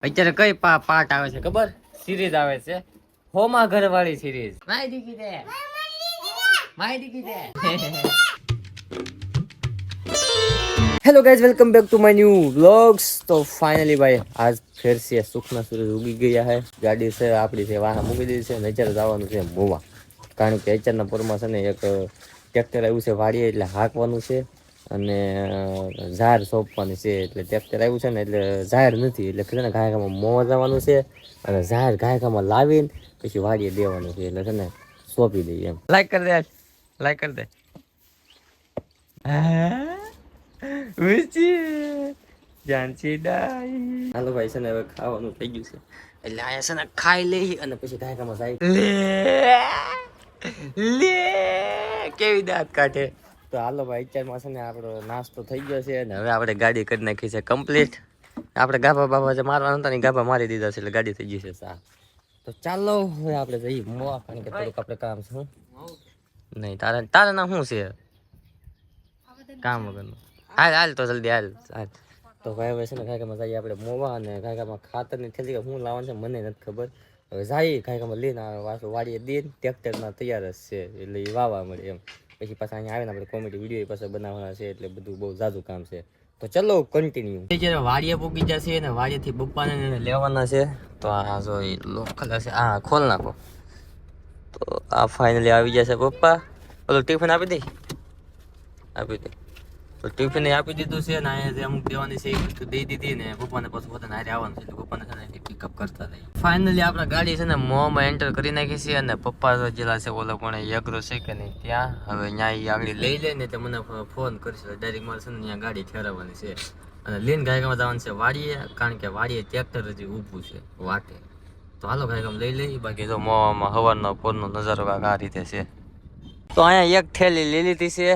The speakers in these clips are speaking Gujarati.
અત્યારે કઈ પાર્ટ આવે છે ખબર? સિરીઝ આવે છે હોમા ઘરવાળી સિરીઝ. માહિતી કીધે hello guys, welcome back to my new vlogs. તો ફાઇનલી ભાઈ આજ ફેર છે સુખના સૂરજ ઉગી ગયા છે. ગાડી છે આપણી છે વાહન મૂકી દીધી છે. નજર જવાનું છે મોવા, કારણ કે અચારના પોરમાં છે ને એક ટ્રેક્ટર આવ્યું છે વાડીએ, એટલે હાંકવાનું છે અને ઝાર સોંપવાની છે. એટલે ટ્રેક્ટર આવ્યું છે ને એટલે ઝાર નથી, એટલે છે ને ગાયકામાં મોવા જવાનું છે અને ઝાર ગાયકામાં લાવીને પછી વાડીએ દેવાનું છે. એટલે છે ને સોંપી દઈએ એમ. લાઈક કરી દે, લાઈક કરી દે. હાલો ભાઈ, છે ને હવે ખાવાનું થઈ ગયું છે, એટલે આયા છે ને ખાઈ લઈ અને પછી ગાયકામાં જાય. લે કેવી દાંત કાઢે. તો હાલો ભાઈ, અત્યારમાં છે ને આપણો નાસ્તો થઈ ગયો છે અને હવે આપણે ગાડી કરી નાખી છે કમ્પ્લીટ. આપણે ગાભા બાબા જે મારવાના હતા ને ગાભા મારી દીધા છે, એટલે ગાડી થઈ ગઈ છે સા. તો ચાલો હવે આપણે જઈએ મોવા, કારણ કે થોડુંક આપણે કામ છે. નહીં તારે નામ શું છે કામ વગરનું? હાલ હાલ તો જલ્દી હાલ હાલ. તો ભાઈ હવે છે ને ગાયકામાં જઈએ આપણે મોવા, અને ગાયકામાં ખાતરની થેલી શું લાવવાનું છે મને નથી ખબર. હવે જઈએ ગાયકામાં લઈને પાછું વાડીએ દઈને ટ્રેક્ટરમાં તૈયાર જ છે, એટલે એ વાવા મળે એમ. પછી પાછા અહીંયા આવીને આપણે કોમેડી વિડીયો પાછા બનાવવાના છે, એટલે બધું બહુ ઝાઝું કામ છે. તો ચલો કન્ટિન્યુ. જ્યારે વાડીએ પૂકી જશે ને વાડીએથી બપ્પાને લેવાના છે, તો આ જો એ લોકલ હશે. હા ખોલ નાખો. તો આ ફાઇનલી આવી જશે પપ્પા. ઓલો ટિફિન આપી દે, આપી દે. તો ટિફિન આપી દીધું છે ને અહીંયા જે અમુક દેવાની છે એ વસ્તુ દઈ દીધી ને પપ્પાને પછી પોતાને હારે આવવાનું છે, એટલે પપ્પાને છે ને પિકઅપ કરતા રહી. ફાઇનલી આપણા ગાડી છે ને મોમાં એન્ટર કરી નાખી છે, અને પપ્પા તો જેલા છે ઓલો પણ યગરો છે કે નહીં ત્યાં. હવે અહીંયા આગળ લઈ લે ને તો મને ફોન કરશે ડાયરેક્ટ. મારે છે ને અહીંયા ગાડી ઠેરવવાની છે અને લીન ગાયકામાં જવાનું છે વાડીએ, કારણ કે વાડીએ ટ્રેક્ટર હજી ઊભું છે વાટે. તો હાલો ગાયકામ લઈ લઈ. બાકી તો મોવામાં હવારનો પોરનો નજારો કાંક આ રીતે છે. તો અહીંયા એક થેલી લઈ લીધી છે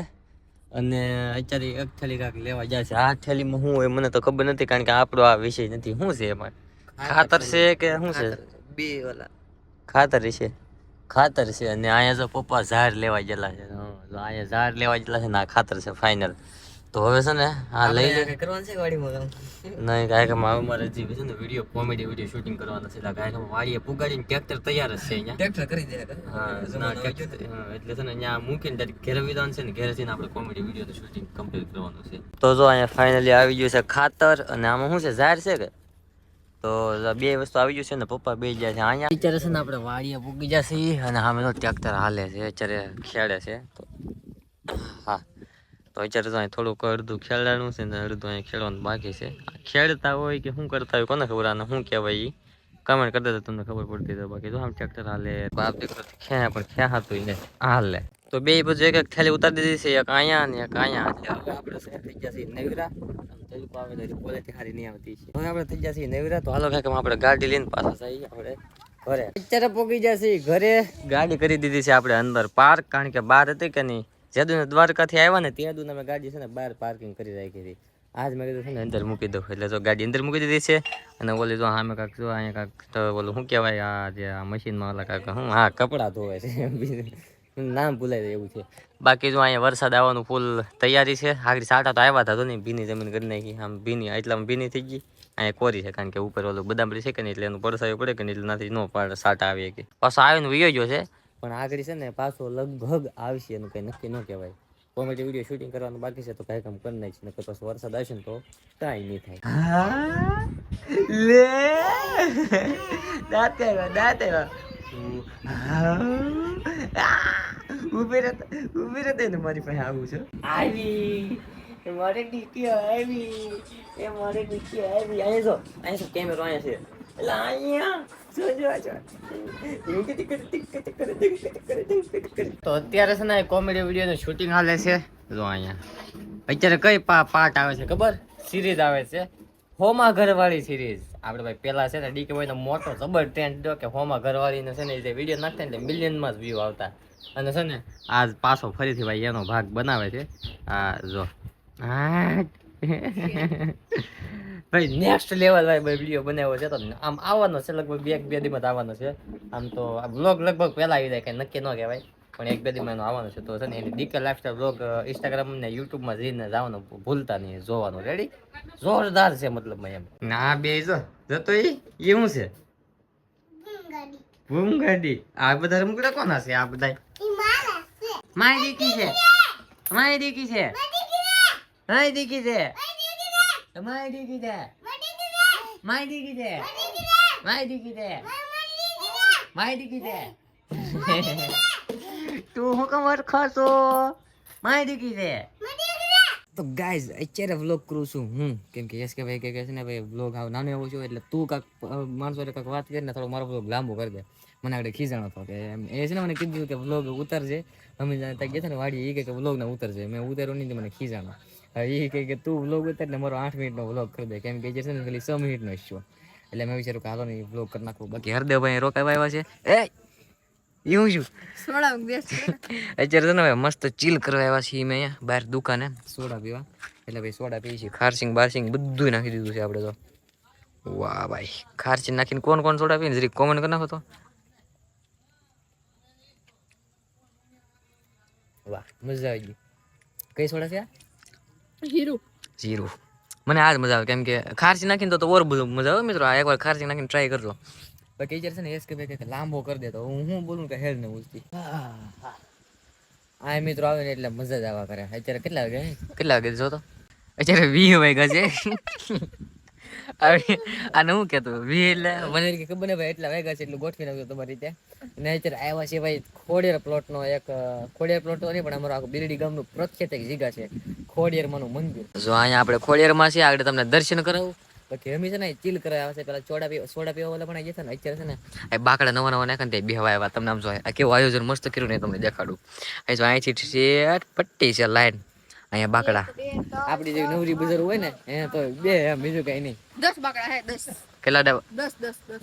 અને અત્યારે એક થેલી કાંક લેવા જાય છે. આ થેલીમાં શું હોય મને તો ખબર નથી, કારણ કે આપણો આ વિષય નથી. શું છે એમાં? ખાતર છે કે શું છે? બે ઓલા ખાતર છે, ખાતર છે. અને અહીંયા જો પપ્પા ઝાર લેવા ગયેલા છે. અહીંયા ઝાર લેવા ગયેલા છે ને આ ખાતર છે ફાઇનલ. તો હવે છે ને આ લઈ લે કરવાનું છે વાડીમાં. નહીં ગાયકામાં અમારે હજી છે ને વિડીયો કોમેડી વિડીયો શૂટિંગ કરવાના છે, એટલે ગાયકામાં વાડીએ પુગાડીને ટ્રેક્ટર તૈયાર જ છે અહીંયા. ટ્રેક્ટર કરી દે. હા એટલે છે ને અહીંયા મૂકીને ડાયરેક્ટ ઘેર વિધાન છે ને ઘેર જઈને આપણે કોમેડી વિડીયો શૂટિંગ કમ્પ્લીટ કરવાનું છે. તો જો અહીંયા ફાઇનલી આવી ગયું છે ખાતર, અને આમાં શું છે ઝાર છે કે. તો બે વસ્તુ આવી ગયું છે ને પપ્પા બે જાય છે અહીંયા. અત્યારે છે ને આપણે વાડીએ પૂગી જશે અને સામે તો ટ્રેક્ટર હાલે છે, અત્યારે ખેડે છે. તો હા, તો અત્યારે તો અહીં થોડુંક અડધું ખેડવાનું છે ને અડધું અહીંયા ખેડવાનું બાકી છે. ખેડતા હોય કે શું કરતા હોય કોને ખબર, આને શું કહેવાય એ કમેન્ટ કરી દેતો તમને ખબર પડતી તો. બાકી તો આમ ટ્રેક્ટર હાલે બાપ દીકરો ખેયા પણ ખેંચાતું ને હાલે. તો બે બધું એક એક થેલી ઉતારી દીધી છે, એક અહીંયા ને એક અહીંયા. એટલે હવે આપણે થઈ જશે નવીરા. ક્વોલિટી સારી નહીં આવતી છે. હવે આપણે થઈ જશે નવીરા. તો હાલો કાંઈક આપણે ગાડી લઈને પાછા જઈએ આપણે ઘરે. અત્યારે પહોંચી જશે ઘરે. ગાડી કરી દીધી છે આપણે અંદર પાર્ક, કારણ કે બહાર હતી કે નહીં જેદુને દ્વારકાથી આવ્યા ને ત્યાં અમે ગાડી છે ને બહાર પાર્કિંગ કરી રાખી હતી. આજ મેં કીધું છે ને અંદર મૂકી દઉં, એટલે જો ગાડી અંદર મૂકી દીધી છે. અને ઓલી જો સામે કાંક જો અહીંયા કાંક ઓલું શું કહેવાય આ જે આ મશીનમાં ઓલા કાંક શું હા કપડાં ધોવાય છે, નામ ભૂલાઈ જાય એવું છે. બાકી જો અહીંયા વરસાદ આવવાનું ફૂલ તૈયારી છે. આગળ સાટા તો આવ્યા હતા તો નહીં, ભીની જમીન કરી નાખી આમ ભીની, એટલામાં ભીની થઈ ગઈ. અહીંયા કોરી છે, કારણ કે ઉપર ઓલું બદામડી છે કે નહીં, એટલે એનું પડસાવી પડે કે નહીં, એટલે નથી નો પાડે સાટા આવી કે પાછો આવીને વયો ગયો છે. પણ આગળ છે ને પાછો લગભગ આવશે, એનું કંઈ નક્કી ન કહેવાય. કોમેડી વિડીયો શૂટિંગ કરવાનું બાકી છે, તો કાંઈ કામ કરી નાખીએ. નકર પછી વરસાદ આવશે ને તો કાંઈ નહીં થાય. લે દાંત આવ્યા, દાંત આવ્યા. ઉભી રહેતા ને મારી પાસે આવું છે. આવી મારે ડીકી આવી, એ મારે ડીકી આવી. અહીંયા જો કેમેરો અહીંયા છે, એટલે અહીંયા તો અત્યારે છે ને કોમેડી વિડીયો નું શૂટિંગ હાલે છે. જો અહીંયા અત્યારે કઈ પાર્ટ આવે છે ખબર? સિરીઝ આવે છે હોમા ઘરવાળી સિરીઝ. આપણે ભાઈ પેલા છે ને ડીકે ભાઈ નો મોટો જબર ટ્રેન્ડ દો કે હોમા ઘરવાળી ને છે ને જે વિડીયો નાખતા એટલે મિલિયનમાં જ વ્યૂ આવતા. અને છે ને આજ પાછો ફરીથી ભાઈ એનો ભાગ બનાવે છે. આ જો ભાઈ નેક્સ્ટ લેવલ ભાઈ વિડીયો બનાવ્યો છે, તો આમ આવવાનો છે લગભગ બે દીમાં આવવાનો છે. આમ તો બ્લોગ લગભગ પહેલા આવી જાય, કઈ નક્કી ન કહેવાય. પણ એક બે દી માં આવવાનું છે. તો છે ને એની ડીકે લાઈફસ્ટાઈલ બ્લોગ ઇન્સ્ટાગ્રામ ને યુટ્યુબમાં જઈને જવાનું ભૂલતા નહીં જોવાનું. રેડી? જોરદાર છે મતલબ એમ. ના બે જતો એ શું છે? બૂમ ગાડી. આ બધા રમકડા કોના છે? આ બધા માય દીકી છે. માય દીકી છે. માય દીકી છે. માય દીકી છે. માય દીકી છે. માય દીકી છે. માય દીકી છે. તું હું કમર ખાશો? માય દીકી છે. તો ગાઈઝ અત્યારે વ્લોગ કરું છું હું, કેમ કે યસ કે ભાઈ કે છે ને ભાઈ વ્લોગ આવ નાનો એવો છું એટલે તું કાંક માણસો કાંક વાત કરીને થોડો મારો વ્લોગ લાંબો કરી દે. મને આગળ ખીજાણો હતો કે એ છે ને મને કીધું કે વ્લોગ ઉતરજે. અમે ત્યાં ગયા ને વાડી એ કે વ્લોગ ને ઉતરજે. મેં ઉતાર્યો નહીં, મને ખીજાણો. હવે એ કહે કે તું વ્લોગ ઉતાર એટલે મારો 8 મિનિટનો વ્લોગ કરી દે, કેમ કે જે છે ને ખાલી 6 મિનિટનો શો. એટલે મેં વિચાર્યું કે હાલો ને વ્લોગ કરી નાખું. બાકી હરદેવભાઈ રોકાવા આવ્યા છે. એવું શું અત્યારે છે ને મસ્ત ચીલ કરવા આવ્યા છીએ મેં અહીંયા બહાર દુકાને સોડા પીવા. એટલે ભાઈ સોડા પીએ છીએ. ખારસિંગ બારસિંગ બધું નાખી દીધું છે આપણે તો. વાહ ભાઈ, ખારસિંગ નાખીને કોણ કોણ સોડા પીને જરીક કોમેન્ટ કરી નાખો તો. વાહ, મજા આવી ગઈ. કઈ સોડા છે? જીરું. મને આજ મજા આવે, કેમ કે ખારસી નાખીને તો ઓર બધું મજા આવે મિત્રો. આ એકવાર ખારસી નાખીને ટ્રાય કરજો. બાકી છે ને એસ કે ભાઈ લાંબો કરી દે તો હું બોલું કે હેડ ને ઉજતી. આ મિત્રો આવે ને એટલે મજા જ આવા કરે. અત્યારે કેટલા વાગે જો તો અત્યારે 20 વાગ્યા છે. આને હું કેતો 20 એટલે મને ખબર ને ભાઈ એટલા વાગ્યા છે એટલું ગોઠવી નાખ્યું તમારી રીતે. ને અત્યારે આવ્યા છે ભાઈ ખોડિયાર પ્લોટ નો એક ખોડિયાર પ્લોટ તો નહીં પણ અમારું આખું બિરડી ગામનું પ્રખ્યાત એક જગ્યા છે ખોડિયાર માનું મંદિર. જો અહીંયા આપણે ખોડિયાર માં છીએ, આગળ તમને દર્શન કરાવું. બાકી અમે છે ને ચીલ કરવા આવે છે. પેલા સોડા પીવા વાળા પણ ગયા ને અત્યારે છે ને આ બાકડા નવા નવા નાખે ને બે હવા આવ્યા. તમને આમ જો આ કેવું આયોજન મસ્ત કર્યું ને તમને દેખાડું. અહીં જો અહીંથી શેઠ પટ્ટી છે લાઈન. અહીંયા બાકડા આપડી જે નવરી બજાર હોય ને એ તો બે બીજું કઈ નહીં. 10 બાકડા હે 10. કેટલા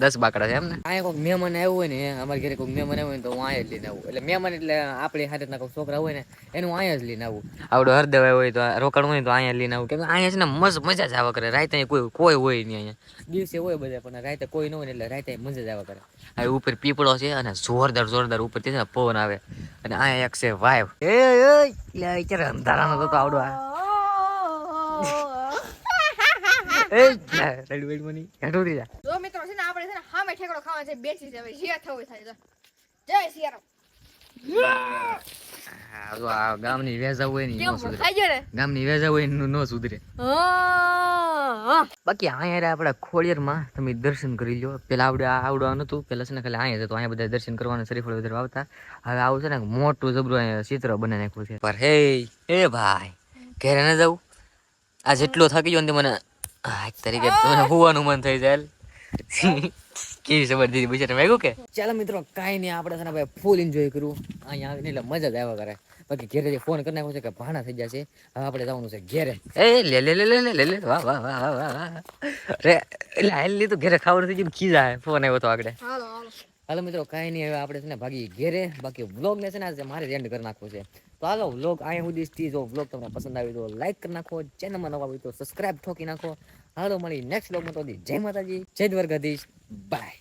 10 બાકડા છે એમ ને. અહીંયા કોઈક મહેમાન આવ્યું હોય ને, અમારા ઘરે કોઈક મહેમાન આવ્યું હોય ને તો હું અહીંયા જ લઈને આવું. એટલે મહેમાન એટલે આપણી હાથે ના કોઈ છોકરા હોય ને એનું અહીંયા જ લઈને આવું. આવડો હરદેવ હોય તો રોકાણ હોય તો અહીંયા લઈને આવું. કેમ અહીંયા છે ને મજા જ આવા કરે. રાતે કોઈ હોય નહીં. અહીંયા દિવસે હોય બધા પણ રાતે કોઈ ન હોય ને એટલે રાતે મજા જ આવા કરે. આ ઉપર પીપળો છે અને જોરદાર ઉપર થી પવન આવે. અને અહીંયા એક છે વાઇવ. અત્યારે અંધારાનો તો આવડો આ ગામની વેજા હોય ને ગામની વેજા હોય નો સુધરે. બાકી અહીંયા આપડા ખોડિયાર માં તમે દર્શન કરી લો. પેલા આવડો નતું. પેલા છે ને ખાલી અહીંયા જતો. અહીંયા બધા દર્શન કરવાના શરીફળ વધારે આવતા. હવે આવું છે ને મોટું જબરું અહીંયા ચિત્ર બનાવી નાખ્યું છે. પર હે ભાઈ ઘરે ના જવું. આ જેટલો થાકી ગયો ને મને તરીકે તમને હોવાનું મન થઈ જાય. કેવી ખબર દીધી બિચારા વાગ્યું કે. ચાલો મિત્રો કાંઈ નહીં, આપણે છે ને ભાઈ ફૂલ એન્જોય કર્યું અહીંયા આવીને એટલે મજા જ આવ્યા કરે. બાકી ઘેરે ફોન કરી નાખ્યો છે કે ભાણા થઈ જશે. હવે આપણે જવાનું છે ઘેરે. લે વાહ વાહ વાહ વાહ વાહ રે. એટલે હાલ લીધું ઘેરે ખાવાનું થઈ ગયું. ખીજા ફોન આવ્યો તો આગળ. હાલો મિત્રો કાંઈ નહીં, હવે આપણે છે ને ભાગી ઘેરે. બાકી વ્લોગ ને છે ને મારે એન્ડ કરી નાખવો છે. તો હાલો વ્લોગ અહીંયા સુધી જો વ્લોગ તમને પસંદ આવી તો લાઈક કરી નાખો. ચેનલમાં નવા હોય તો સબસ્ક્રાઇબ ઠોકી નાખો. હાલો મળી નેક્સ્ટ વ્લોગમાં. તો જય માતાજી, જય દ્વારકાધીશ, બાય.